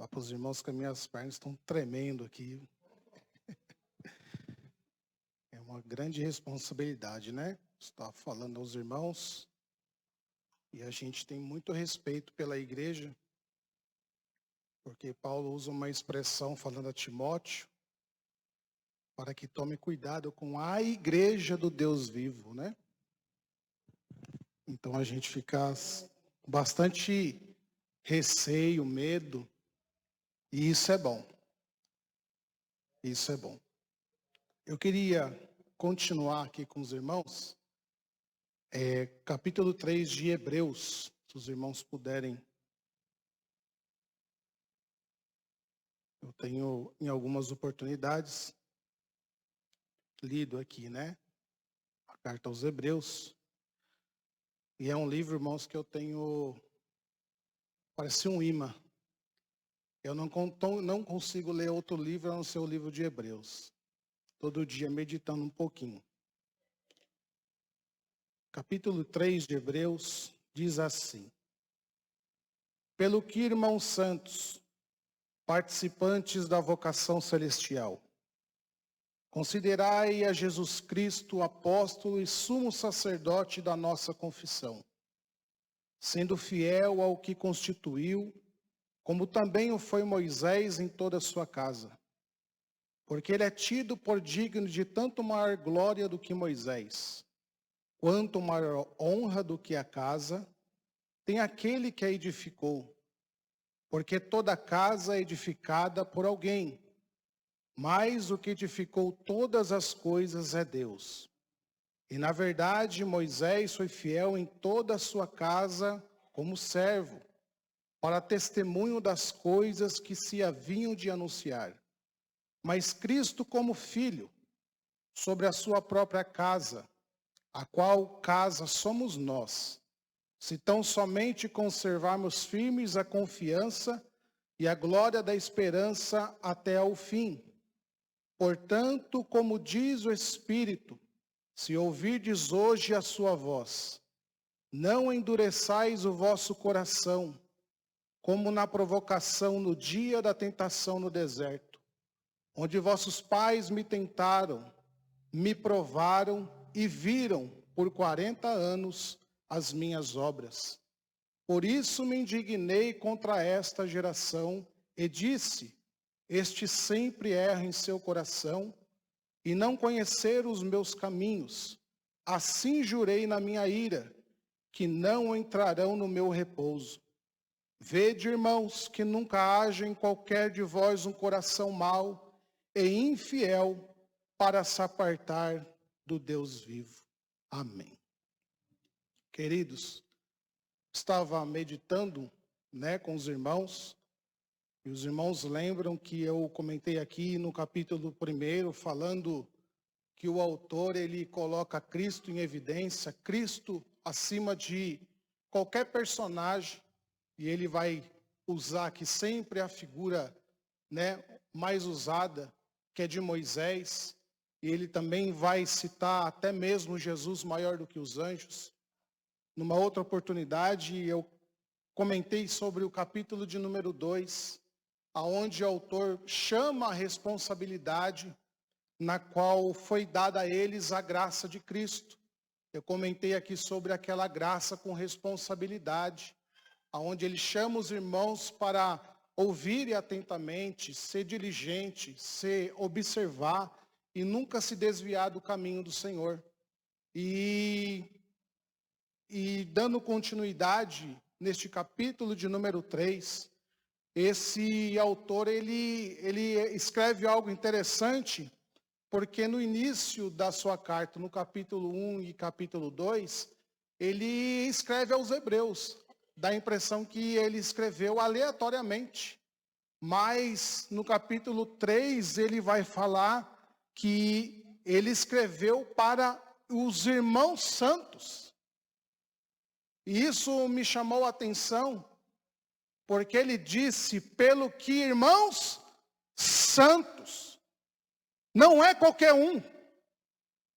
Falar para os irmãos que as minhas pernas estão tremendo aqui. É uma grande responsabilidade, né? Estar falando aos irmãos. E a gente tem muito respeito pela igreja, porque Paulo usa uma expressão falando a Timóteo, para que tome cuidado com a igreja do Deus vivo, né? Então a gente fica com bastante receio, medo, e isso é bom. Isso é bom. Eu queria continuar aqui com os irmãos, capítulo 3 de Hebreus, se os irmãos puderem. Eu tenho, em algumas oportunidades, lido aqui, né? A carta aos Hebreus. E é um livro, irmãos, que eu tenho, parece um imã. Eu não consigo ler outro livro a não ser o livro de Hebreus. Todo dia meditando um pouquinho. Capítulo 3 de Hebreus diz assim: Pelo que, irmãos santos, participantes da vocação celestial, considerai a Jesus Cristo, apóstolo e sumo sacerdote da nossa confissão, sendo fiel ao que constituiu, como também o foi Moisés em toda a sua casa. Porque ele é tido por digno de tanto maior glória do que Moisés, quanto maior honra do que a casa, tem aquele que a edificou. Porque toda casa é edificada por alguém, mas o que edificou todas as coisas é Deus. E na verdade Moisés foi fiel em toda a sua casa como servo, para testemunho das coisas que se haviam de anunciar. Mas Cristo como filho, sobre a sua própria casa, a qual casa somos nós, se tão somente conservarmos firmes a confiança e a glória da esperança até ao fim. Portanto, como diz o Espírito, se ouvirdes hoje a sua voz, não endureçais o vosso coração, como na provocação no dia da tentação no deserto, onde vossos pais me tentaram, me provaram e viram por 40 anos as minhas obras. Por isso me indignei contra esta geração e disse: este sempre erra em seu coração e não conhecer os meus caminhos. Assim jurei na minha ira, que não entrarão no meu repouso. Vede, irmãos, que nunca haja em qualquer de vós um coração mau e infiel para se apartar do Deus vivo. Amém. Queridos, estava meditando, com os irmãos, e os irmãos lembram que eu comentei aqui no capítulo 1, falando que o autor, ele coloca Cristo em evidência, Cristo acima de qualquer personagem, e ele vai usar aqui sempre a figura, mais usada, que é de Moisés, e ele também vai citar até mesmo Jesus maior do que os anjos. Numa outra oportunidade, eu comentei sobre o capítulo de número 2, aonde o autor chama a responsabilidade na qual foi dada a eles a graça de Cristo. Eu comentei aqui sobre aquela graça com responsabilidade, aonde ele chama os irmãos para ouvirem atentamente, ser diligente, observar e nunca se desviar do caminho do Senhor. E dando continuidade neste capítulo de número 3, esse autor ele escreve algo interessante, porque no início da sua carta, no capítulo 1 e capítulo 2, ele escreve aos Hebreus. Dá a impressão que ele escreveu aleatoriamente. Mas no capítulo 3 ele vai falar que ele escreveu para os irmãos santos. E isso me chamou a atenção, porque ele disse, pelo que irmãos santos. Não é qualquer um.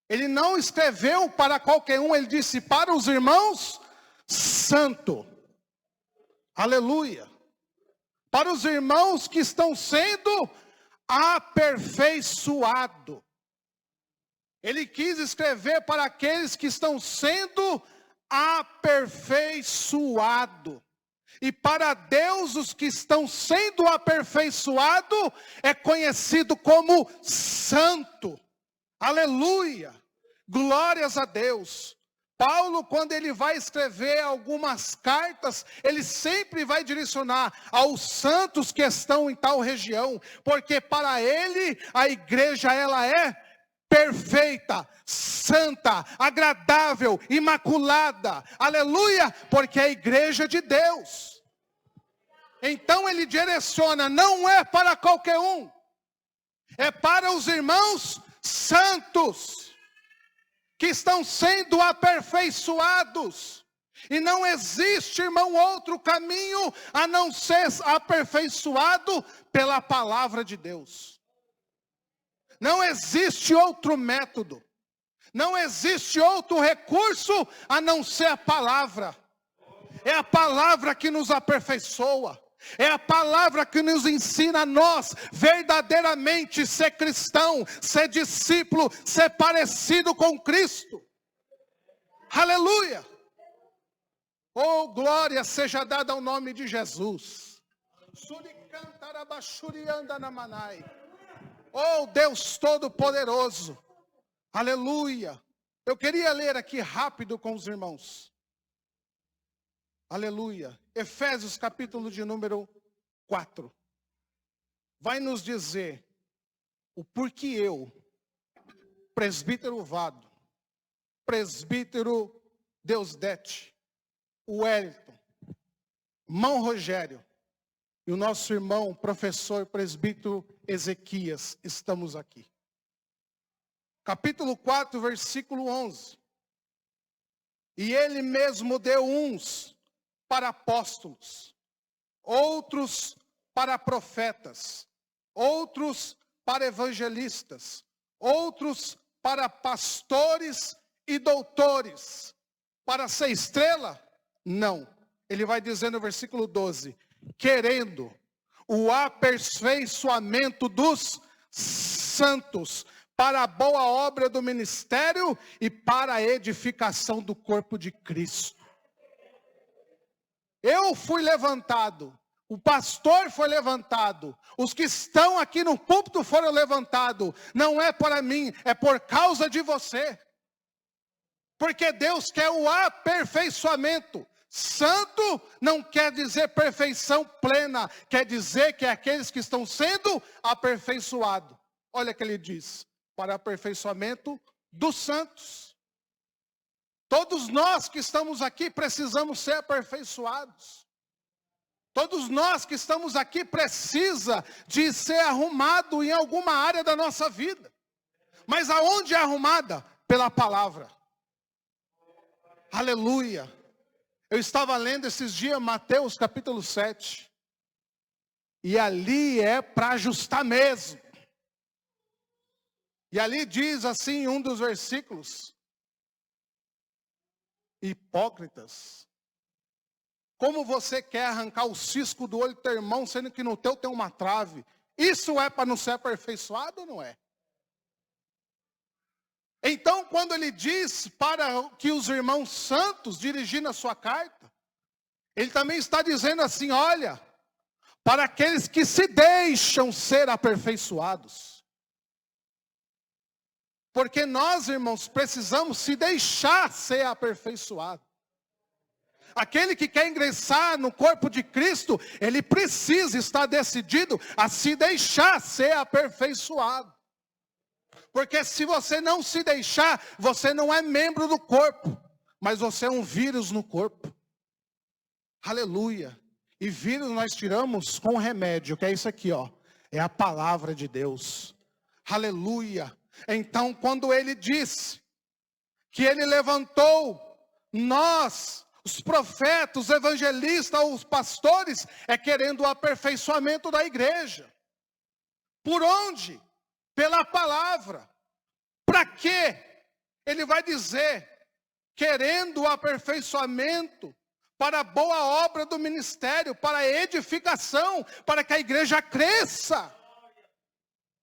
Ele não escreveu para qualquer um, ele disse para os irmãos santos. Aleluia. para os irmãos que estão sendo aperfeiçoados. Ele quis escrever para aqueles que estão sendo aperfeiçoados. E para Deus, os que estão sendo aperfeiçoados é conhecido como santo. Aleluia! Glórias a Deus. Paulo, quando ele vai escrever algumas cartas, ele sempre vai direcionar aos santos que estão em tal região, porque para ele a igreja ela é perfeita, santa, agradável, imaculada. Aleluia, porque é a igreja de Deus. Então ele direciona, não é para qualquer um, é para os irmãos santos que estão sendo aperfeiçoados. E não existe, irmão, outro caminho a não ser aperfeiçoado pela palavra de Deus. Não existe outro método. Não existe outro recurso a não ser a palavra. É a palavra que nos aperfeiçoa. É a palavra que nos ensina a nós verdadeiramente ser cristão, ser discípulo, ser parecido com Cristo. Aleluia! Oh, glória seja dada ao nome de Jesus. Oh, Deus Todo-Poderoso. Aleluia! Eu queria ler aqui rápido com os irmãos. Aleluia. Efésios capítulo de número 4. Vai nos dizer o porquê eu, presbítero Vado, presbítero Deusdete, o Wellington, irmão Rogério e o nosso irmão professor presbítero Ezequias, estamos aqui. Capítulo 4, versículo 11. E ele mesmo deu uns para apóstolos, outros para profetas, outros para evangelistas, outros para pastores e doutores. Para ser estrela? Não. Ele vai dizer no versículo 12, querendo o aperfeiçoamento dos santos, para a boa obra do ministério e para a edificação do corpo de Cristo. Eu fui levantado, o pastor foi levantado, os que estão aqui no púlpito foram levantados, não é para mim, é por causa de você. Porque Deus quer o aperfeiçoamento. Santo não quer dizer perfeição plena, quer dizer que é aqueles que estão sendo aperfeiçoados. Olha o que ele diz, para aperfeiçoamento dos santos. Todos nós que estamos aqui precisamos ser aperfeiçoados. Todos nós que estamos aqui precisa de ser arrumado em alguma área da nossa vida. Mas aonde é arrumada? Pela palavra. Aleluia. Eu estava lendo esses dias Mateus capítulo 7. E ali é para ajustar mesmo. E ali diz assim em um dos versículos: hipócritas, como você quer arrancar o cisco do olho do teu irmão, sendo que no teu tem uma trave? Isso é para não ser aperfeiçoado ou não é? Então, quando ele diz para que os irmãos santos dirigindo a sua carta, ele também está dizendo assim, olha, para aqueles que se deixam ser aperfeiçoados. Porque nós, irmãos, precisamos se deixar ser aperfeiçoado. Aquele que quer ingressar no corpo de Cristo, ele precisa estar decidido a se deixar ser aperfeiçoado. Porque se você não se deixar, você não é membro do corpo, mas você é um vírus no corpo. Aleluia. E vírus nós tiramos com remédio, que é isso aqui, ó. É a palavra de Deus. Aleluia. Então, quando ele disse que ele levantou nós, os profetas, os evangelistas, os pastores, é querendo o aperfeiçoamento da igreja. Por onde? Pela palavra. Para quê? Ele vai dizer, querendo o aperfeiçoamento para a boa obra do ministério, para a edificação, para que a igreja cresça.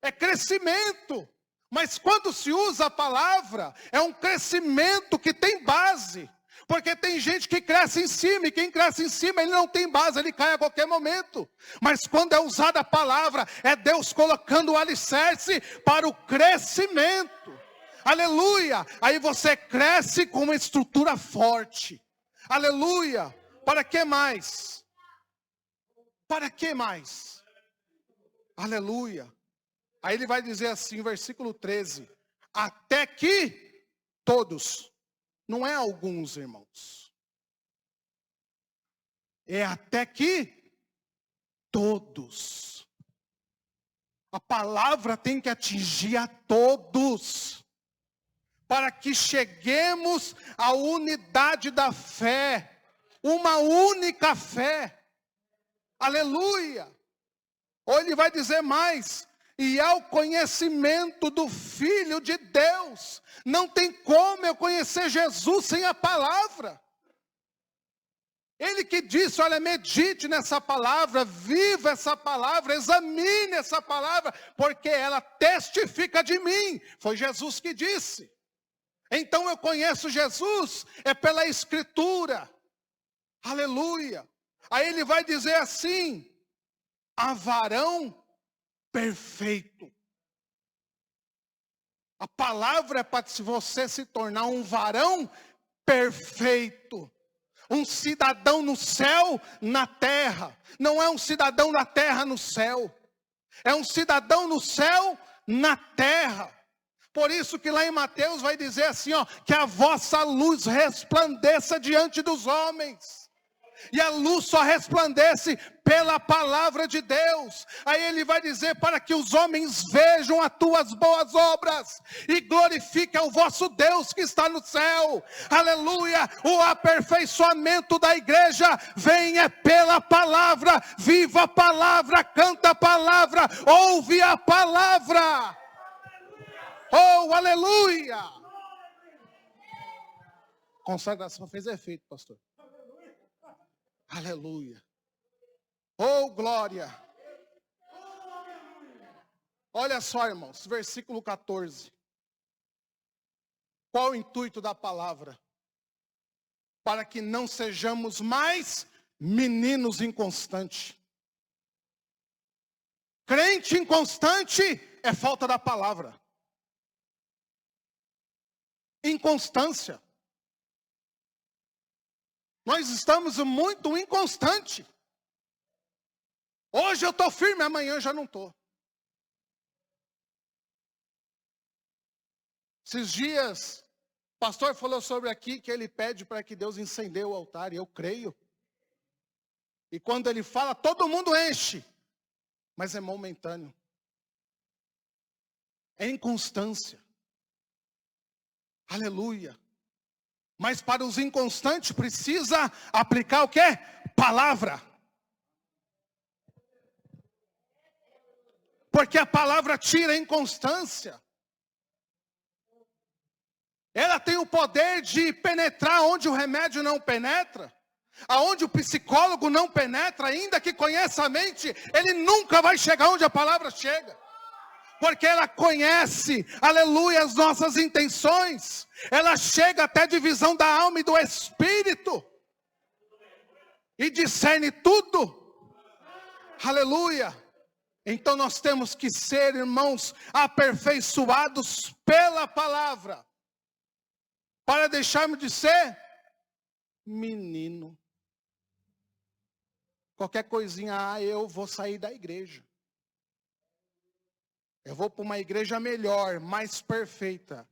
É crescimento. Mas quando se usa a palavra, é um crescimento que tem base. Porque tem gente que cresce em cima, e quem cresce em cima, ele não tem base, ele cai a qualquer momento. Mas quando é usada a palavra, é Deus colocando o alicerce para o crescimento. Aleluia! Aí você cresce com uma estrutura forte. Aleluia! Para que mais? Para que mais? Aleluia! Aí ele vai dizer assim, versículo 13. Até que todos, não é alguns, irmãos. É até que todos. A palavra tem que atingir a todos. Para que cheguemos à unidade da fé. Uma única fé. Aleluia. Ou ele vai dizer mais. E ao conhecimento do Filho de Deus. Não tem como eu conhecer Jesus sem a palavra. Ele que disse, olha, medite nessa palavra, viva essa palavra, examine essa palavra, porque ela testifica de mim. Foi Jesus que disse. Então eu conheço Jesus, é pela Escritura. Aleluia. Aí ele vai dizer assim, a varão perfeito. A palavra é para você se tornar um varão perfeito. Um cidadão no céu, na terra. Não é um cidadão na terra, no céu. É um cidadão no céu, na terra. Por isso que lá em Mateus vai dizer assim, ó, que a vossa luz resplandeça diante dos homens. E a luz só resplandece pela palavra de Deus. Aí ele vai dizer, para que os homens vejam as tuas boas obras e glorifiquem o vosso Deus que está no céu. Aleluia. O aperfeiçoamento da igreja vem pela palavra. Viva a palavra, canta a palavra, ouve a palavra. Oh, aleluia. Consagração fez efeito, pastor. Aleluia. Oh, glória. Olha só, irmãos, versículo 14. Qual o intuito da palavra? Para que não sejamos mais meninos inconstantes. Crente inconstante é falta da palavra. Inconstância. Nós estamos muito inconstantes. Hoje eu estou firme, amanhã eu já não estou. Esses dias, o pastor falou sobre aqui que ele pede para que Deus incendeie o altar, e eu creio. E quando ele fala, todo mundo enche. Mas é momentâneo. É inconstância. Aleluia. Mas para os inconstantes precisa aplicar o quê? Palavra. Porque a palavra tira a inconstância. Ela tem o poder de penetrar onde o remédio não penetra. Aonde o psicólogo não penetra, ainda que conheça a mente, ele nunca vai chegar onde a palavra chega. Porque ela conhece, aleluia, as nossas intenções. Ela chega até a divisão da alma e do espírito. E discerne tudo. Aleluia. Então nós temos que ser, irmãos, aperfeiçoados pela palavra. Para deixarmos de ser menino. Qualquer coisinha, eu vou sair da igreja. Eu vou para uma igreja melhor, mais perfeita.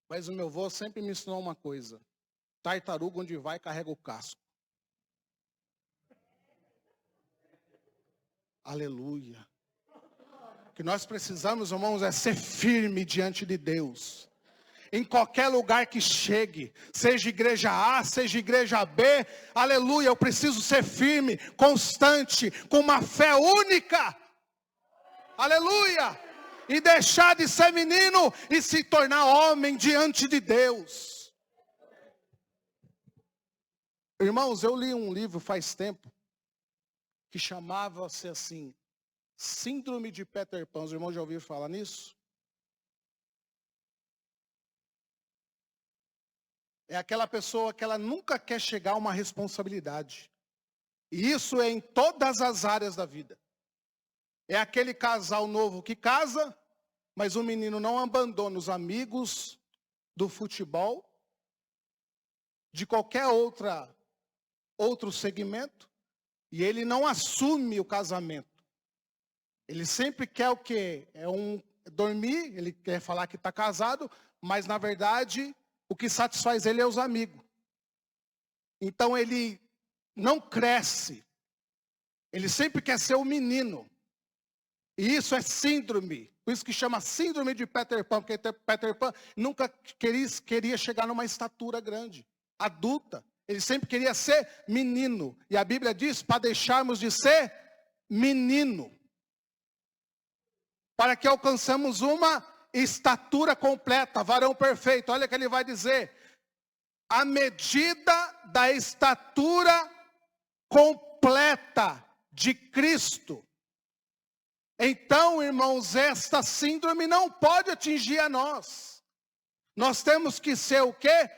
Mas o meu avô sempre me ensinou uma coisa. Tartaruga onde vai carrega o casco. Aleluia. O que nós precisamos, irmãos, é ser firme diante de Deus. Em qualquer lugar que chegue, seja igreja A, seja igreja B, aleluia, eu preciso ser firme, constante, com uma fé única, aleluia, e deixar de ser menino e se tornar homem diante de Deus. Irmãos, eu li um livro faz tempo que chamava-se assim, Síndrome de Peter Pan. Os irmãos já ouviram falar nisso? É aquela pessoa que ela nunca quer chegar a uma responsabilidade. E isso é em todas as áreas da vida. É aquele casal novo que casa, mas o menino não abandona os amigos do futebol, de qualquer outro segmento, e ele não assume o casamento. Ele sempre quer o quê? Dormir, ele quer falar que está casado, mas na verdade o que satisfaz ele é os amigos. Então ele não cresce. Ele sempre quer ser o menino. E isso é síndrome. Por isso que chama síndrome de Peter Pan, porque Peter Pan nunca queria chegar numa estatura grande, adulta. Ele sempre queria ser menino. E a Bíblia diz para deixarmos de ser menino, para que alcançamos uma estatura completa, varão perfeito. Olha o que ele vai dizer: a medida da estatura completa de Cristo. Então, irmãos, esta síndrome não pode atingir a nós. Nós temos que ser o quê?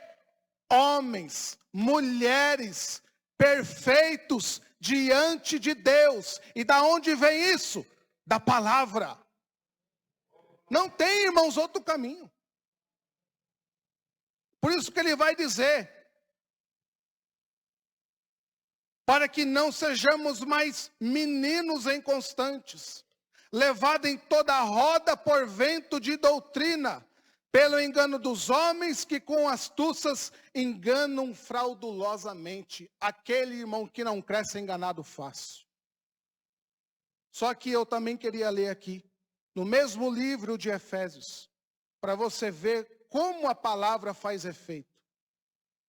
Homens, mulheres perfeitos diante de Deus. E da onde vem isso? Da palavra. Não tem, irmãos, outro caminho. Por isso que ele vai dizer: para que não sejamos mais meninos inconstantes, levados em toda roda por vento de doutrina, pelo engano dos homens que com astúcias enganam fraudulosamente. Aquele irmão que não cresce é enganado fácil. Só que eu também queria ler aqui, no mesmo livro de Efésios, para você ver como a palavra faz efeito.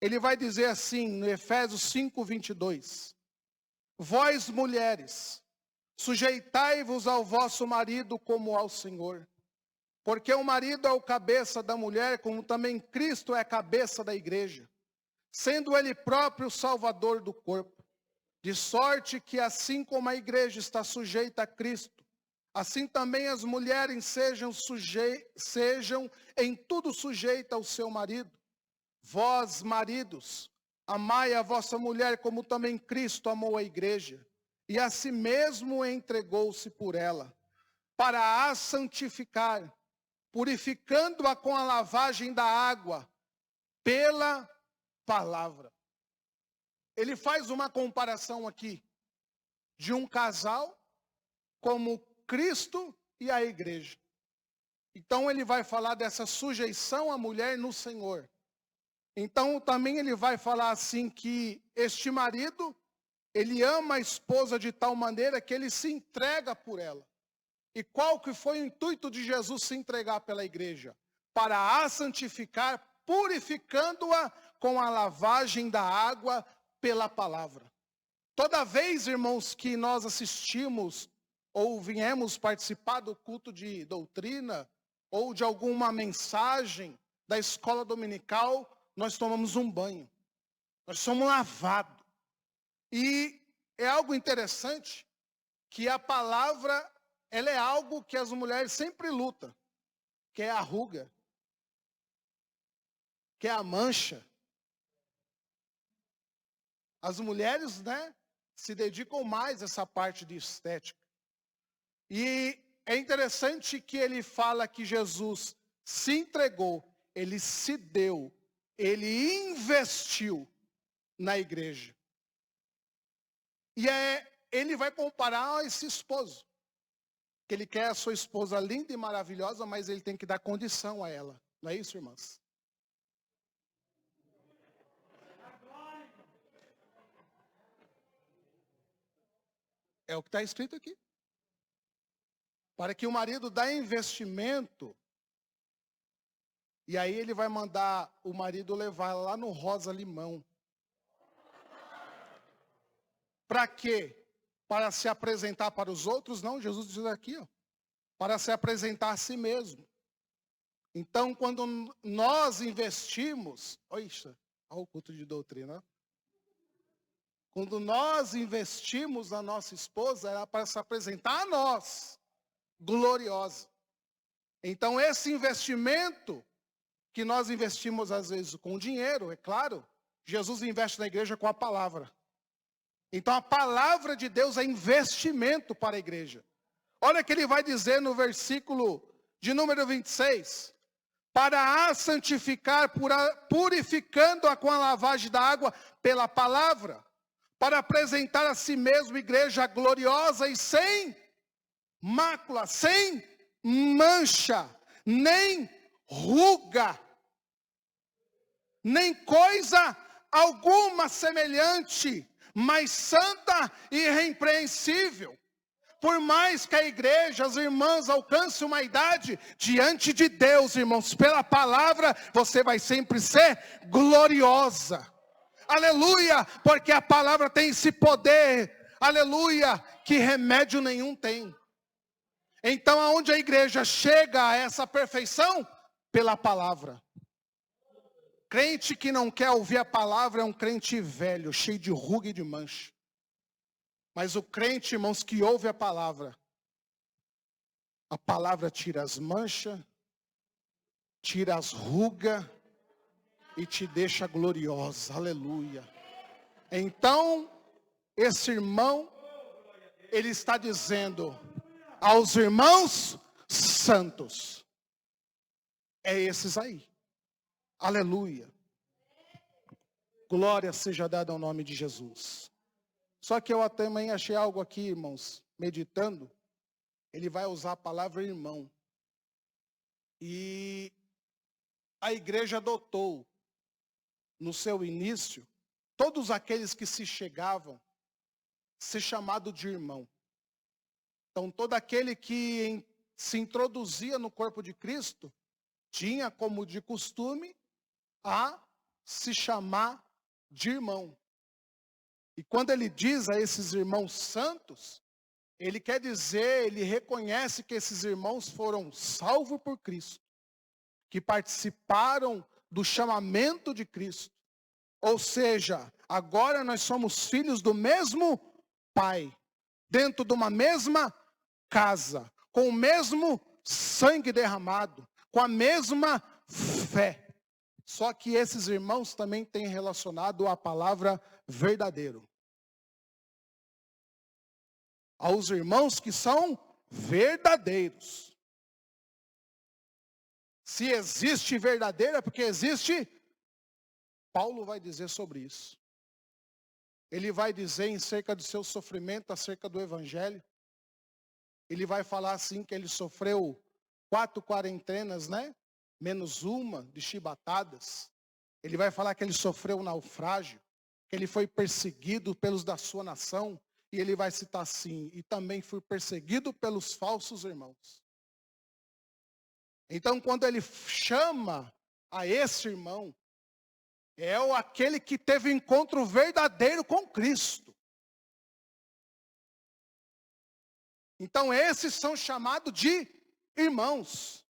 Ele vai dizer assim, no Efésios 5:22. Vós, mulheres, sujeitai-vos ao vosso marido como ao Senhor. Porque o marido é o cabeça da mulher, como também Cristo é a cabeça da igreja, sendo ele próprio o salvador do corpo. De sorte que assim como a igreja está sujeita a Cristo, assim também as mulheres sejam em tudo sujeitas ao seu marido. Vós, maridos, amai a vossa mulher como também Cristo amou a igreja, e a si mesmo entregou-se por ela, para a santificar, purificando-a com a lavagem da água, pela palavra. Ele faz uma comparação aqui, de um casal, como Cristo e a igreja. Então ele vai falar dessa sujeição à mulher no Senhor. Então também ele vai falar assim que este marido, ele ama a esposa de tal maneira que ele se entrega por ela. E qual que foi o intuito de Jesus se entregar pela igreja? Para a santificar, purificando-a com a lavagem da água pela palavra. Toda vez, irmãos, que nós assistimos ou viemos participar do culto de doutrina ou de alguma mensagem da escola dominical, nós tomamos um banho. Nós somos lavados. E é algo interessante que a palavra, ela é algo que as mulheres sempre lutam, que é a ruga, que é a mancha. As mulheres, né, se dedicam mais a essa parte de estética. E é interessante que ele fala que Jesus se entregou, ele se deu, ele investiu na igreja. E ele vai comparar a esse esposo, que ele quer a sua esposa linda e maravilhosa, mas ele tem que dar condição a ela. Não é isso, irmãs? É o que está escrito aqui. Para que o marido dê investimento, e aí ele vai mandar o marido levar lá no Rosa Limão. Para quê? Para se apresentar para os outros? Não, Jesus diz aqui, ó, para se apresentar a si mesmo. Então, quando nós investimos, olha o culto de doutrina, Quando nós investimos na nossa esposa, era para se apresentar a nós, gloriosa. Então esse investimento, que nós investimos às vezes com dinheiro, é claro, Jesus investe na igreja com a palavra. Então a palavra de Deus é investimento para a igreja. Olha o que ele vai dizer no versículo de número 26. Para a santificar, purificando-a com a lavagem da água pela palavra, para apresentar a si mesmo igreja gloriosa e sem mácula, sem mancha, nem ruga, nem coisa alguma semelhante, mas santa e irrepreensível. Por mais que a igreja, as irmãs alcancem uma idade, diante de Deus, irmãos, pela palavra, você vai sempre ser gloriosa. Aleluia, porque a palavra tem esse poder, aleluia, que remédio nenhum tem. Então, aonde a igreja chega a essa perfeição? Pela palavra. Crente que não quer ouvir a palavra é um crente velho, cheio de ruga e de mancha. Mas o crente, irmãos, que ouve a palavra tira as manchas, tira as rugas e te deixa gloriosa, aleluia. Então, esse irmão, ele está dizendo aos irmãos santos, é esses aí, aleluia. Glória seja dada ao nome de Jesus. Só que eu também achei algo aqui, irmãos, meditando, ele vai usar a palavra irmão. E a igreja adotou, no seu início, todos aqueles que se chegavam, ser chamado de irmão. Então, todo aquele que se introduzia no corpo de Cristo, tinha como de costume a se chamar de irmão. E quando ele diz a esses irmãos santos, ele quer dizer, ele reconhece que esses irmãos foram salvos por Cristo, que participaram do chamamento de Cristo. Ou seja, agora nós somos filhos do mesmo Pai, dentro de uma mesma casa, com o mesmo sangue derramado, com a mesma fé. Só que esses irmãos também têm relacionado a palavra verdadeiro. Aos irmãos que são verdadeiros. Se existe verdadeiro é porque existe. Paulo vai dizer sobre isso. Ele vai dizer em cerca do seu sofrimento, acerca do evangelho. Ele vai falar assim que ele sofreu 4 quarentenas, né? Menos uma de chibatadas. Ele vai falar que ele sofreu um naufrágio, que ele foi perseguido pelos da sua nação. E ele vai citar assim, e também fui perseguido pelos falsos irmãos. Então, quando ele chama a esse irmão, é aquele que teve encontro verdadeiro com Cristo. Então, esses são chamados de irmãos.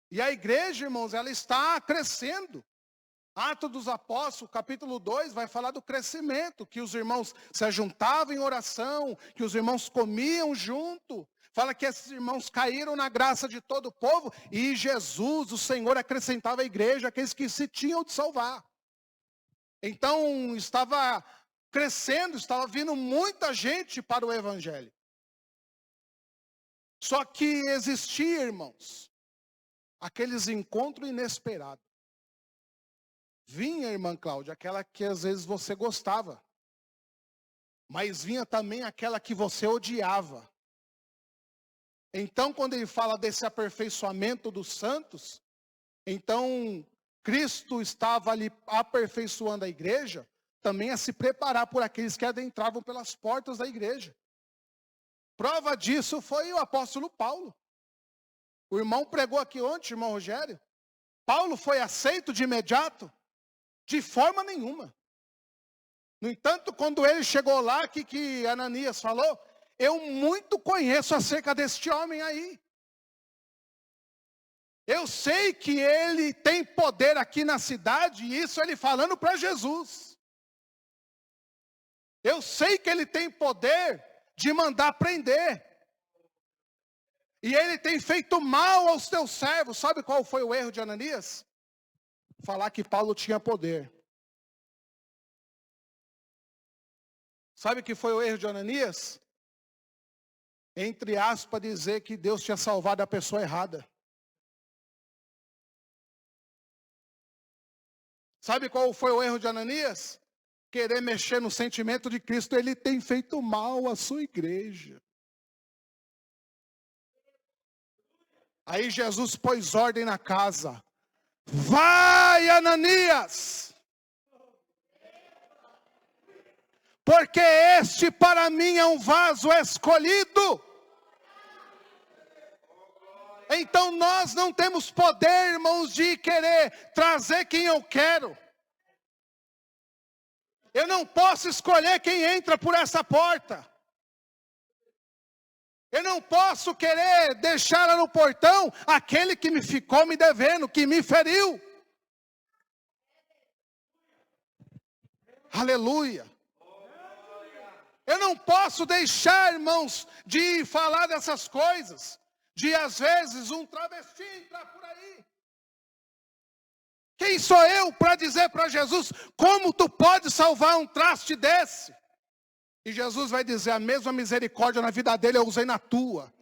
E a igreja, irmãos, ela está crescendo. Atos dos Apóstolos, capítulo 2, vai falar do crescimento, que os irmãos se ajuntavam em oração, que os irmãos comiam junto. Fala que esses irmãos caíram na graça de todo o povo, e Jesus, o Senhor, acrescentava à igreja aqueles que se tinham de salvar. Então, estava crescendo, estava vindo muita gente para o evangelho. Só que existia, irmãos, aqueles encontros inesperados. Vinha, irmã Cláudia, aquela que às vezes você gostava. Mas vinha também aquela que você odiava. Então, quando ele fala desse aperfeiçoamento dos santos, então Cristo estava ali aperfeiçoando a igreja, também a se preparar por aqueles que adentravam pelas portas da igreja. Prova disso foi o apóstolo Paulo. O irmão pregou aqui ontem, irmão Rogério. Paulo foi aceito de imediato? De forma nenhuma. No entanto, quando ele chegou lá, que Ananias falou, eu muito conheço acerca deste homem aí. Eu sei que ele tem poder aqui na cidade, e isso ele falando para Jesus. Eu sei que ele tem poder de mandar prender. E ele tem feito mal aos teus servos. Sabe qual foi o erro de Ananias? Falar que Paulo tinha poder. Sabe o que foi o erro de Ananias? Entre aspas, dizer que Deus tinha salvado a pessoa errada. Sabe qual foi o erro de Ananias? Querer mexer no sentimento de Cristo. Ele tem feito mal à sua igreja. Aí Jesus pôs ordem na casa. Vai, Ananias! Porque este para mim é um vaso escolhido. Então nós não temos poder, irmãos, de querer trazer quem eu quero. Eu não posso escolher quem entra por essa porta. Eu não posso querer deixar lá no portão aquele que me ficou me devendo, que me feriu. Aleluia. Eu não posso deixar, irmãos, de falar dessas coisas. De às vezes um travesti entrar por aí. Quem sou eu para dizer para Jesus, como tu pode salvar um traste desse? E Jesus vai dizer, a mesma misericórdia na vida dele eu usei na tua.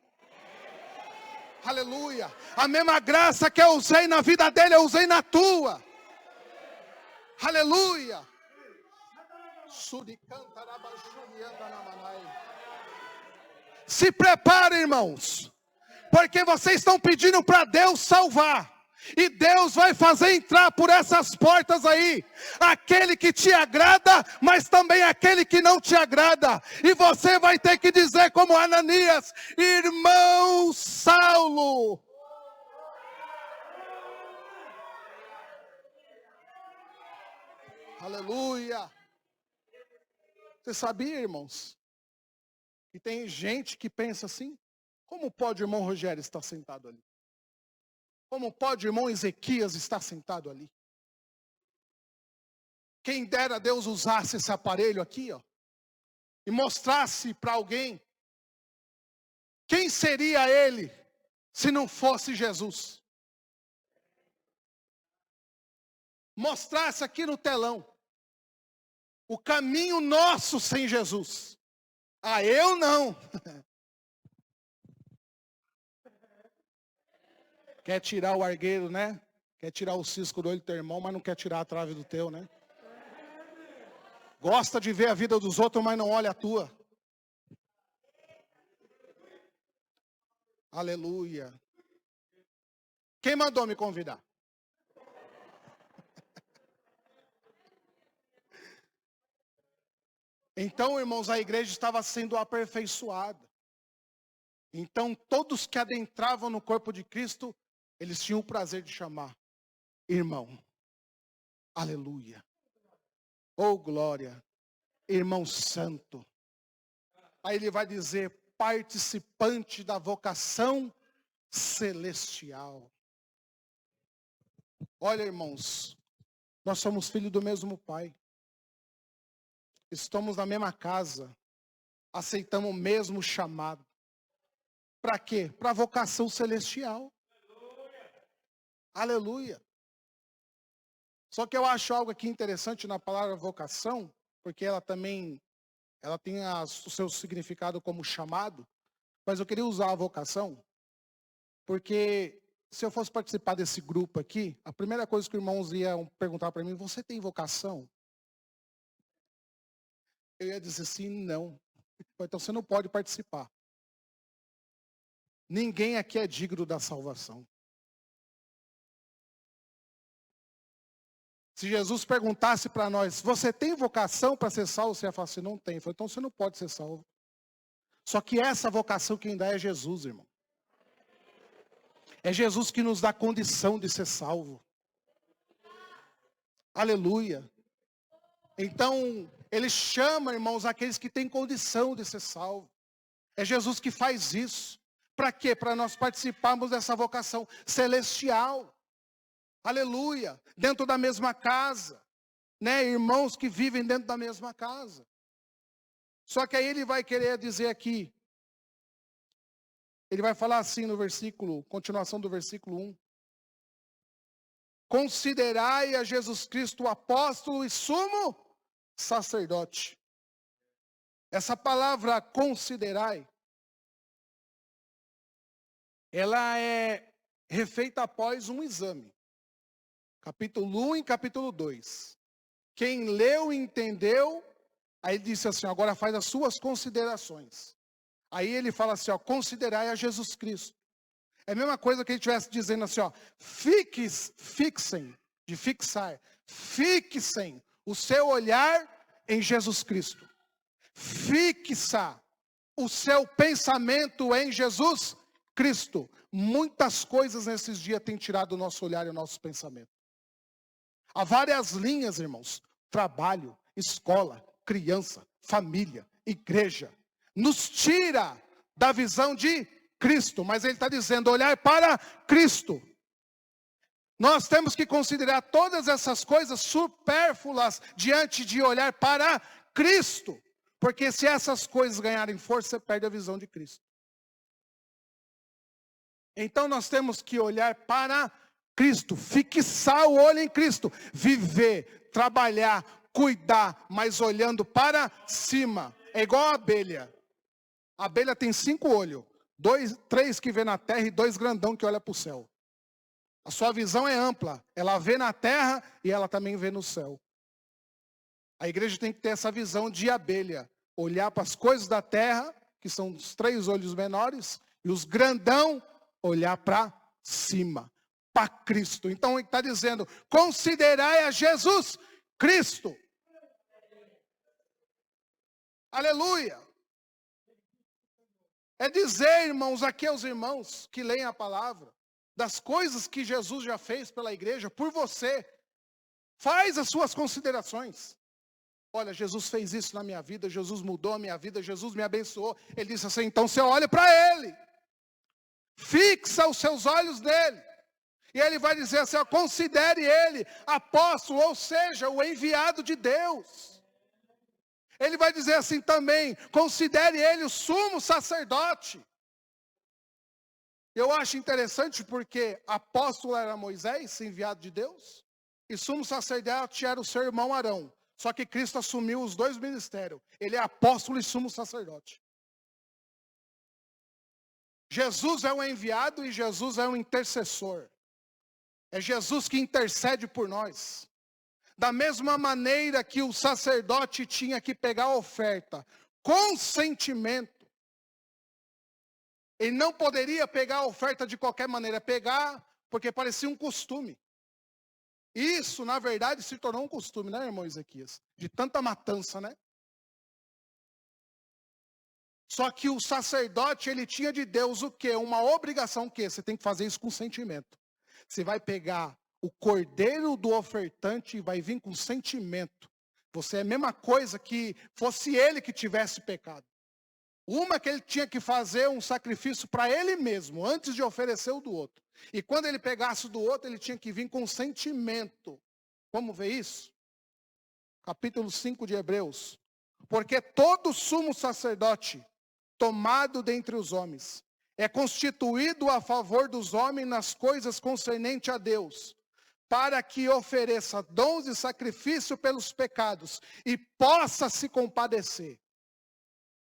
Aleluia. A mesma graça que eu usei na vida dele eu usei na tua. Aleluia. Se prepare, irmãos, porque vocês estão pedindo para Deus salvar, e Deus vai fazer entrar por essas portas aí, aquele que te agrada, mas também aquele que não te agrada, e você vai ter que dizer como Ananias, irmão Saulo. Aleluia. Você sabia, irmãos, que tem gente que pensa assim? Como pode o irmão Rogério estar sentado ali? Como pode o irmão Ezequias estar sentado ali? Quem dera Deus usasse esse aparelho aqui, ó, e mostrasse para alguém quem seria ele se não fosse Jesus. Mostrasse aqui no telão o caminho nosso sem Jesus. Ah, eu não. Quer tirar o argueiro, né? Quer tirar o cisco do olho do teu irmão, mas não quer tirar a trave do teu, né? Gosta de ver a vida dos outros, mas não olha a tua. Aleluia. Quem mandou me convidar? Então, irmãos, a igreja estava sendo aperfeiçoada. Então, todos que adentravam no corpo de Cristo, eles tinham o prazer de chamar irmão. Aleluia. Oh, glória. Irmão santo. Aí ele vai dizer, participante da vocação celestial. Olha, irmãos, nós somos filhos do mesmo Pai. Estamos na mesma casa. Aceitamos o mesmo chamado. Para quê? Para a vocação celestial. Aleluia. Só que eu acho algo aqui interessante na palavra vocação, porque ela tem o seu significado como chamado, mas eu queria usar a vocação, porque se eu fosse participar desse grupo aqui, a primeira coisa que os irmãos iam perguntar para mim, você tem vocação? Eu ia dizer sim, não. Então você não pode participar. Ninguém aqui é digno da salvação. Se Jesus perguntasse para nós, você tem vocação para ser salvo? Você ia falar assim, não tem. Então você não pode ser salvo. Só que essa vocação quem dá é Jesus, irmão. É Jesus que nos dá condição de ser salvo. Aleluia. Então, ele chama, irmãos, aqueles que têm condição de ser salvo. É Jesus que faz isso. Para quê? Para nós participarmos dessa vocação celestial. Aleluia. Dentro da mesma casa. Né? Irmãos que vivem dentro da mesma casa. Só que aí ele vai querer dizer aqui, ele vai falar assim no versículo, continuação do versículo 1. Considerai a Jesus Cristo o apóstolo e sumo sacerdote. Essa palavra considerai, ela é refeita após um exame. Capítulo 1 e capítulo 2. Quem leu e entendeu, aí ele disse assim, agora faz as suas considerações. Aí ele fala assim, ó, considerai a Jesus Cristo. É a mesma coisa que ele estivesse dizendo assim, ó, fixem, de fixar, fixem o seu olhar em Jesus Cristo. Fixa o seu pensamento em Jesus Cristo. Muitas coisas nesses dias têm tirado o nosso olhar e o nosso pensamento. Há várias linhas, irmãos. Trabalho, escola, criança, família, igreja. Nos tira da visão de Cristo. Mas ele está dizendo, olhar para Cristo. Nós temos que considerar todas essas coisas supérfluas diante de olhar para Cristo. Porque se essas coisas ganharem força, você perde a visão de Cristo. Então nós temos que olhar para Cristo, fixar o olho em Cristo, viver, trabalhar, cuidar, mas olhando para cima. É igual a abelha. A abelha tem 5 olhos, 3 que vê na terra e 2 grandão que olha para o céu. A sua visão é ampla, ela vê na terra e ela também vê no céu. A igreja tem que ter essa visão de abelha, olhar para as coisas da terra, que são os 3 olhos menores, e os grandão, olhar para cima, para Cristo. Então ele está dizendo, considerai a Jesus Cristo. Aleluia. É dizer, irmãos, aqui aos irmãos que leem a palavra, das coisas que Jesus já fez pela igreja, por você. Faz as suas considerações. Olha, Jesus fez isso na minha vida, Jesus mudou a minha vida, Jesus me abençoou. Ele disse assim, então você olha para Ele. Fixa os seus olhos nele. E ele vai dizer assim, ó, considere Ele apóstolo, ou seja, o enviado de Deus. Ele vai dizer assim também, considere Ele o sumo sacerdote. Eu acho interessante porque apóstolo era Moisés, enviado de Deus, e sumo sacerdote era o seu irmão Arão. Só que Cristo assumiu os 2 ministérios. Ele é apóstolo e sumo sacerdote. Jesus é um enviado e Jesus é um intercessor. É Jesus que intercede por nós. Da mesma maneira que o sacerdote tinha que pegar a oferta com sentimento. Ele não poderia pegar a oferta de qualquer maneira. Pegar porque parecia um costume. Isso, na verdade, se tornou um costume, né, irmão Ezequias? De tanta matança, né? Só que o sacerdote, ele tinha de Deus o quê? Uma obrigação o quê? Você tem que fazer isso com sentimento. Você vai pegar o cordeiro do ofertante e vai vir com sentimento. Você é a mesma coisa que fosse ele que tivesse pecado. Uma que ele tinha que fazer um sacrifício para ele mesmo, antes de oferecer o do outro. E quando ele pegasse o do outro, ele tinha que vir com sentimento. Vamos ver isso? Capítulo 5 de Hebreus. Porque todo sumo sacerdote, tomado dentre os homens, é constituído a favor dos homens nas coisas concernentes a Deus, para que ofereça dons e sacrifício pelos pecados, e possa se compadecer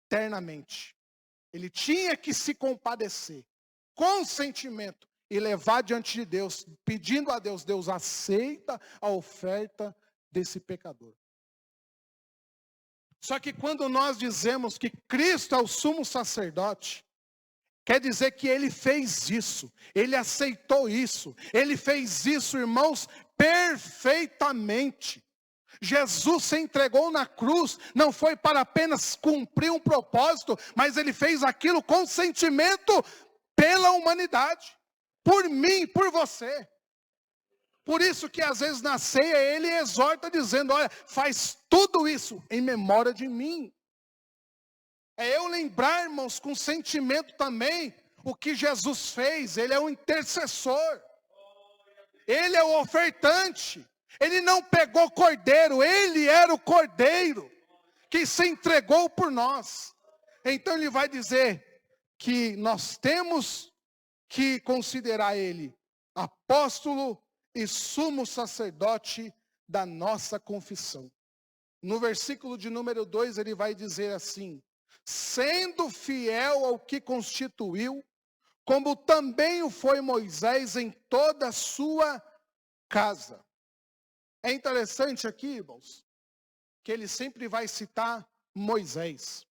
eternamente. Ele tinha que se compadecer, com sentimento, e levar diante de Deus, pedindo a Deus, Deus aceita a oferta desse pecador. Só que quando nós dizemos que Cristo é o sumo sacerdote, quer dizer que Ele fez isso, Ele aceitou isso, Ele fez isso, irmãos, perfeitamente. Jesus se entregou na cruz, não foi para apenas cumprir um propósito, mas Ele fez aquilo com sentimento pela humanidade, por mim, por você. Por isso que às vezes na ceia Ele exorta dizendo, olha, faz tudo isso em memória de mim. É eu lembrar, irmãos, com sentimento também, o que Jesus fez. Ele é o intercessor. Ele é o ofertante. Ele não pegou cordeiro, Ele era o cordeiro. que se entregou por nós. Então ele vai dizer que nós temos que considerar ele apóstolo e sumo sacerdote da nossa confissão. No versículo de número 2 ele vai dizer assim: sendo fiel ao que constituiu, como também o foi Moisés em toda a sua casa. É interessante aqui, irmãos, que ele sempre vai citar Moisés.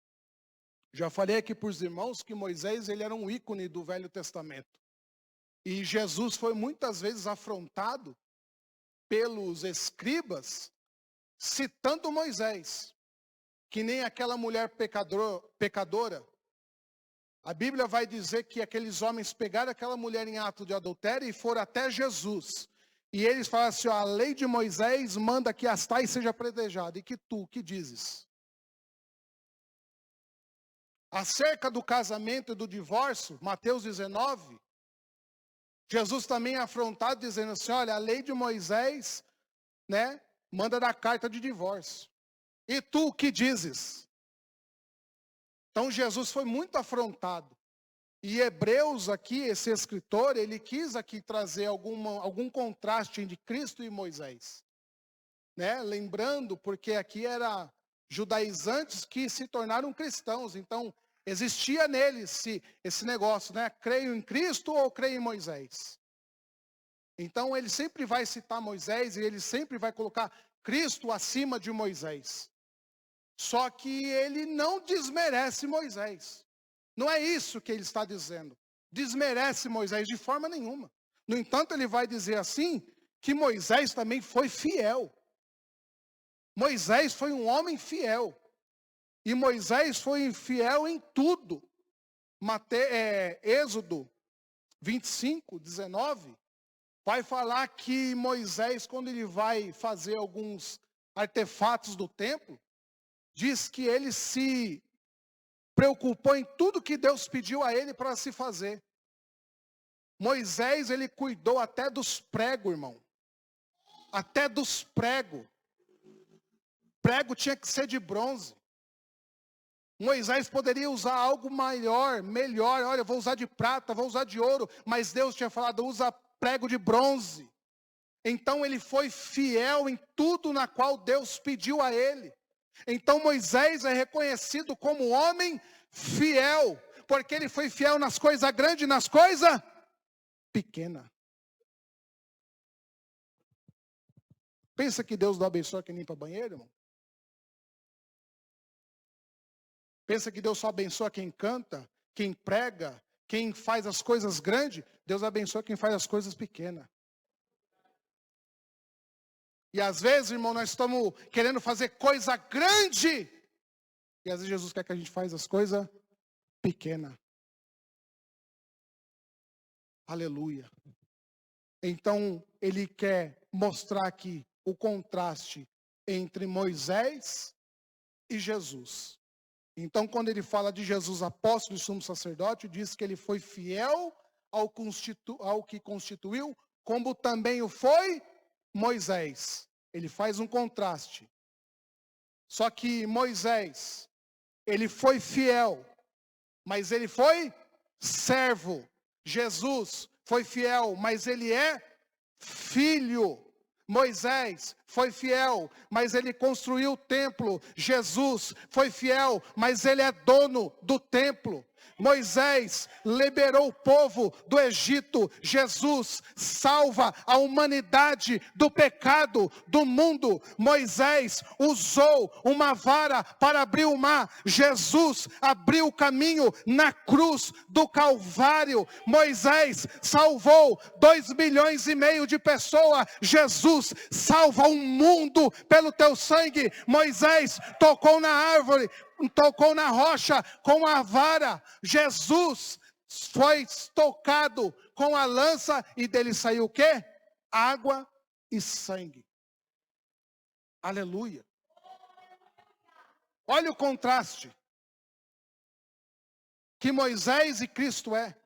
Já falei aqui para os irmãos que Moisés ele era um ícone do Velho Testamento. E Jesus foi muitas vezes afrontado pelos escribas, citando Moisés, que nem aquela mulher pecadora. A Bíblia vai dizer que aqueles homens pegaram aquela mulher em ato de adultério e foram até Jesus. E eles falaram assim, ó, a lei de Moisés manda que as tais seja apedrejada. E que tu, que dizes? Acerca do casamento e do divórcio, Mateus 19, Jesus também é afrontado dizendo assim, olha, a lei de Moisés, né, manda dar carta de divórcio. E tu, que dizes? Então Jesus foi muito afrontado. E Hebreus aqui, esse escritor, ele quis aqui trazer algum contraste entre Cristo e Moisés. Né? Lembrando, porque aqui era judaizantes que se tornaram cristãos. Então, existia neles esse negócio, né? Creio em Cristo ou creio em Moisés? Então, ele sempre vai citar Moisés e ele sempre vai colocar Cristo acima de Moisés. Só que ele não desmerece Moisés. Não é isso que ele está dizendo. Desmerece Moisés de forma nenhuma. No entanto, ele vai dizer assim, que Moisés também foi fiel. Moisés foi um homem fiel. E Moisés foi fiel em tudo. Êxodo 25, 19, vai falar que Moisés, quando ele vai fazer alguns artefatos do templo, diz que ele se preocupou em tudo que Deus pediu a ele para se fazer. Moisés, ele cuidou até dos pregos, irmão. Até dos pregos. Prego tinha que ser de bronze. Moisés poderia usar algo maior, melhor. Olha, vou usar de prata, vou usar de ouro. Mas Deus tinha falado, usa prego de bronze. Então ele foi fiel em tudo na qual Deus pediu a ele. Então Moisés é reconhecido como homem fiel, porque ele foi fiel nas coisas grandes e nas coisas pequenas. Pensa que Deus não abençoa quem limpa banheiro, irmão? Pensa que Deus só abençoa quem canta, quem prega, quem faz as coisas grandes? Deus abençoa quem faz as coisas pequenas. E às vezes, irmão, nós estamos querendo fazer coisa grande. E às vezes Jesus quer que a gente faça as coisas pequenas. Aleluia. Então, ele quer mostrar aqui o contraste entre Moisés e Jesus. Então, quando ele fala de Jesus, apóstolo e sumo sacerdote, diz que ele foi fiel ao que constituiu, como também o foi Moisés. Ele faz um contraste. Só que Moisés, ele foi fiel, mas ele foi servo. Jesus foi fiel, mas ele é filho. Moisés foi fiel, mas ele construiu o templo. Jesus foi fiel, mas ele é dono do templo. Moisés liberou o povo do Egito. Jesus salva a humanidade do pecado do mundo. Moisés usou uma vara para abrir o mar. Jesus abriu o caminho na cruz do Calvário. Moisés salvou 2,5 milhões de pessoas. Jesus salva um mundo pelo teu sangue. Moisés tocou na árvore, tocou na rocha com a vara. Jesus foi tocado com a lança e dele saiu o quê? Água e sangue. Aleluia. Olha o contraste que Moisés e Cristo é.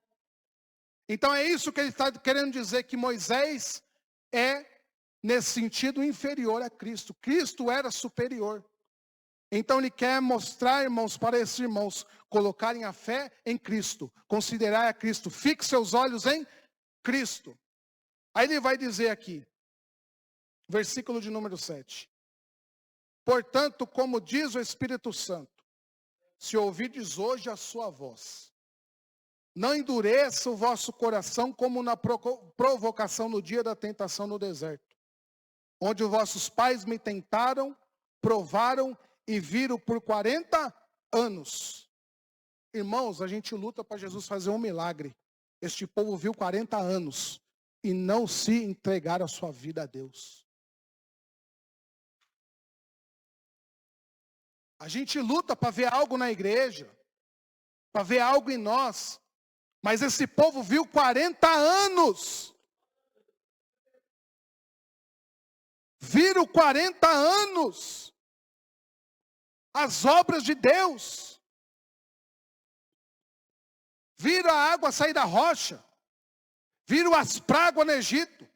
Então é isso que ele está querendo dizer, que Moisés é, nesse sentido, inferior a Cristo. Cristo era superior. Então ele quer mostrar, irmãos, para esses irmãos colocarem a fé em Cristo, considerar a Cristo, fixe seus olhos em Cristo. Aí ele vai dizer aqui, versículo de número 7. Portanto, como diz o Espírito Santo, se ouvirdes hoje a sua voz, não endureça o vosso coração como na provocação no dia da tentação no deserto, onde os vossos pais me tentaram, provaram e viram por 40 anos. Irmãos, a gente luta para Jesus fazer um milagre. Este povo viu 40 anos e não se entregaram a sua vida a Deus. A gente luta para ver algo na igreja, para ver algo em nós, mas esse povo viu 40 anos. Viram 40 anos as obras de Deus. Viram a água sair da rocha. Viram as pragas no Egito.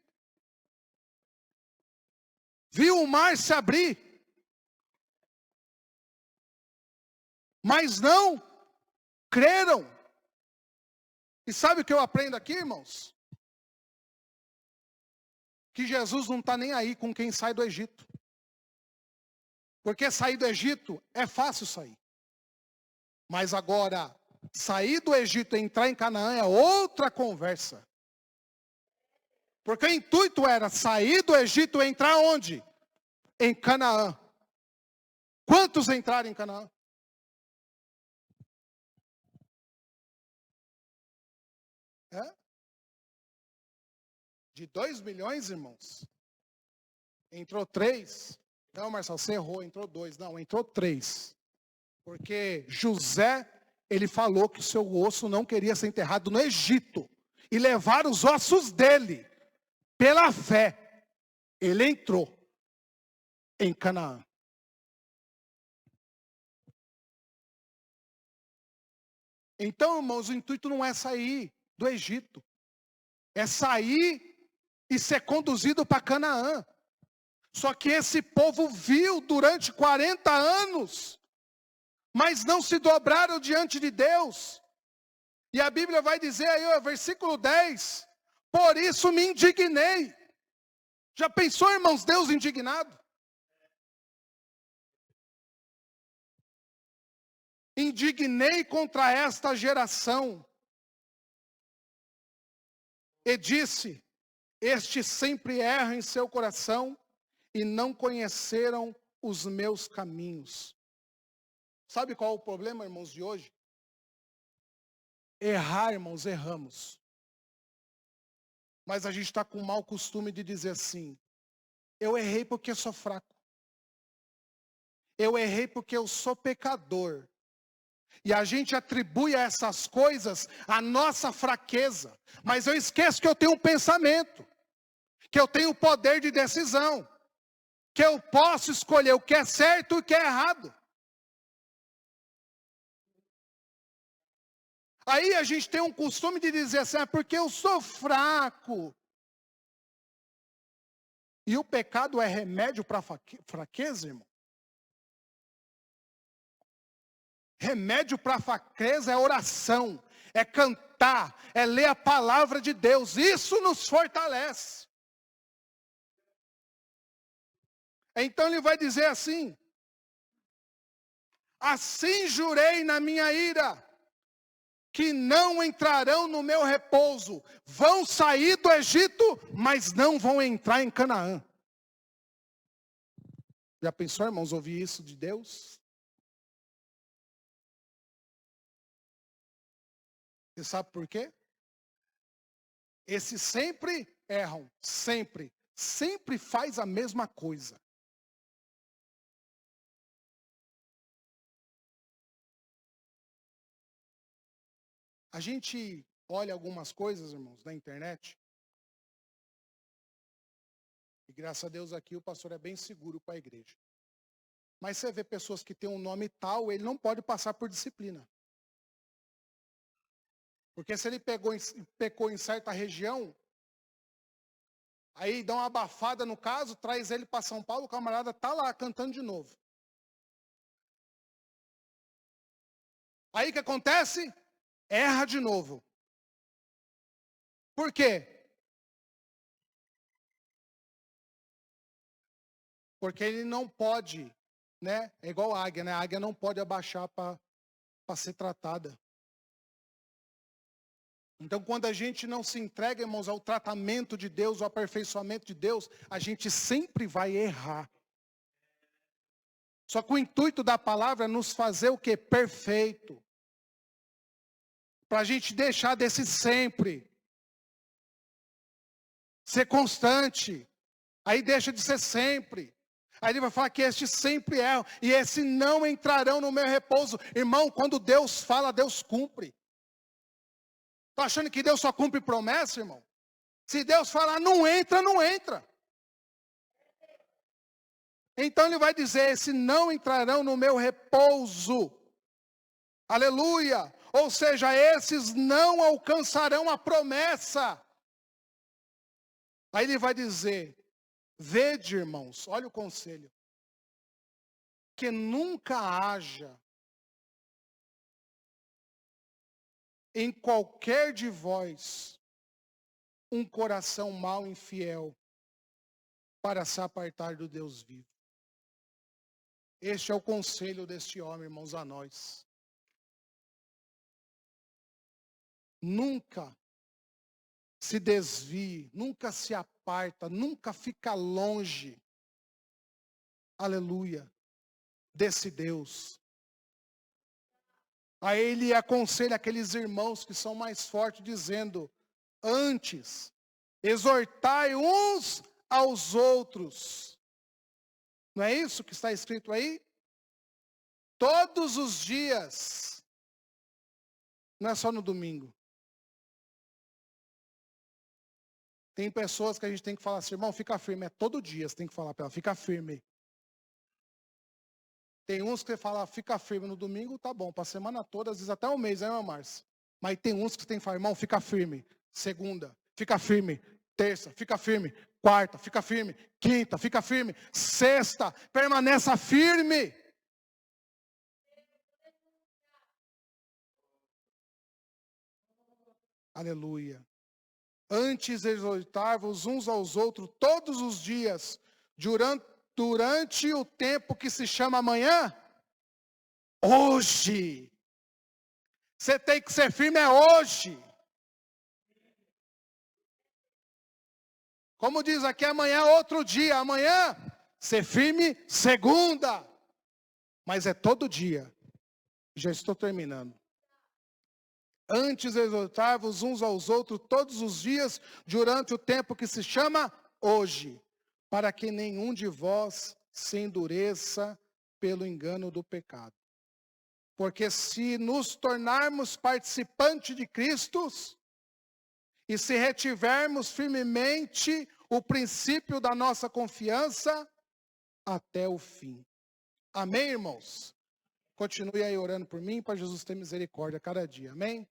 Viu o mar se abrir. Mas não creram. E sabe o que eu aprendo aqui, irmãos? Que Jesus não está nem aí com quem sai do Egito. Porque sair do Egito é fácil sair. Mas agora, sair do Egito e entrar em Canaã é outra conversa. Porque o intuito era sair do Egito e entrar onde? Em Canaã. Quantos entraram em Canaã? É? De 2 milhões, irmãos? Entrou 3. Não, Marcelo, você errou, entrou 2. Não, entrou 3. Porque José, ele falou que o seu osso não queria ser enterrado no Egito. E levaram os ossos dele. Pela fé, ele entrou em Canaã. Então, irmãos, o intuito não é sair do Egito. É sair e ser conduzido para Canaã. Só que esse povo viu durante 40 anos, mas não se dobraram diante de Deus. E a Bíblia vai dizer aí, ó, versículo 10, por isso me indignei. Já pensou, irmãos, Deus indignado? Indignei contra esta geração. E disse, estes sempre erram em seu coração e não conheceram os meus caminhos. Sabe qual é o problema, irmãos, de hoje? Errar, irmãos, erramos. Mas a gente está com o mau costume de dizer assim, eu errei porque sou fraco. Eu errei porque eu sou pecador. E a gente atribui a essas coisas a nossa fraqueza. Mas eu esqueço que eu tenho um pensamento. Que eu tenho poder de decisão. Que eu posso escolher o que é certo e o que é errado. Aí a gente tem um costume de dizer assim, é porque eu sou fraco. E o pecado é remédio para fraqueza, irmão? Remédio para fraqueza é oração, é cantar, é ler a palavra de Deus. Isso nos fortalece. Então ele vai dizer assim, assim jurei na minha ira, que não entrarão no meu repouso. Vão sair do Egito, mas não vão entrar em Canaã. Já pensou, irmãos, ouvir isso de Deus? Você sabe por quê? Esses sempre erram, sempre faz a mesma coisa. A gente olha algumas coisas, irmãos, na internet. E graças a Deus aqui o pastor é bem seguro para a igreja. Mas você vê pessoas que têm um nome tal, ele não pode passar por disciplina. Porque se ele pecou em certa região, aí dá uma abafada no caso, traz ele para São Paulo, o camarada está lá cantando de novo. Aí o que acontece? Erra de novo. Por quê? Porque ele não pode, né? É igual a águia, né? A águia não pode abaixar para ser tratada. Então, quando a gente não se entrega, irmãos, ao tratamento de Deus, ao aperfeiçoamento de Deus, a gente sempre vai errar. Só que o intuito da palavra é nos fazer o quê? Perfeito. Para a gente deixar desse sempre. Ser constante. Aí deixa de ser sempre. Aí ele vai falar que este sempre é. E esse não entrarão no meu repouso. Irmão, quando Deus fala, Deus cumpre. Está achando que Deus só cumpre promessa, irmão? Se Deus falar não entra, não entra. Então ele vai dizer, esse não entrarão no meu repouso. Aleluia. Ou seja, esses não alcançarão a promessa. Aí ele vai dizer, vede, irmãos, olha o conselho. Que nunca haja em qualquer de vós um coração mau e infiel para se apartar do Deus vivo. Este é o conselho deste homem, irmãos, a nós. Nunca se desvie, nunca se aparta, nunca fica longe, aleluia, desse Deus. Aí ele aconselha aqueles irmãos que são mais fortes, dizendo, antes, exortai uns aos outros. Não é isso que está escrito aí? Todos os dias, não é só no domingo. Tem pessoas que a gente tem que falar assim, irmão, fica firme. É todo dia você tem que falar para ela, fica firme. Tem uns que você fala, fica firme no domingo, tá bom. Para a semana toda, às vezes até um mês, né, meu Márcio? Mas tem uns que você tem que falar, irmão, fica firme. Segunda, fica firme. Terça, fica firme. Quarta, fica firme. Quinta, fica firme. Sexta, permaneça firme. Aleluia. Antes exortar-vos uns aos outros todos os dias, durante o tempo que se chama amanhã, hoje. Você tem que ser firme hoje. Como diz aqui, amanhã é outro dia. Amanhã, ser firme segunda. Mas é todo dia. Já estou terminando. Antes exortar-vos uns aos outros todos os dias, durante o tempo que se chama hoje, para que nenhum de vós se endureça pelo engano do pecado. Porque se nos tornarmos participantes de Cristo, e se retivermos firmemente o princípio da nossa confiança até o fim. Amém, irmãos? Continue aí orando por mim, para Jesus ter misericórdia cada dia. Amém?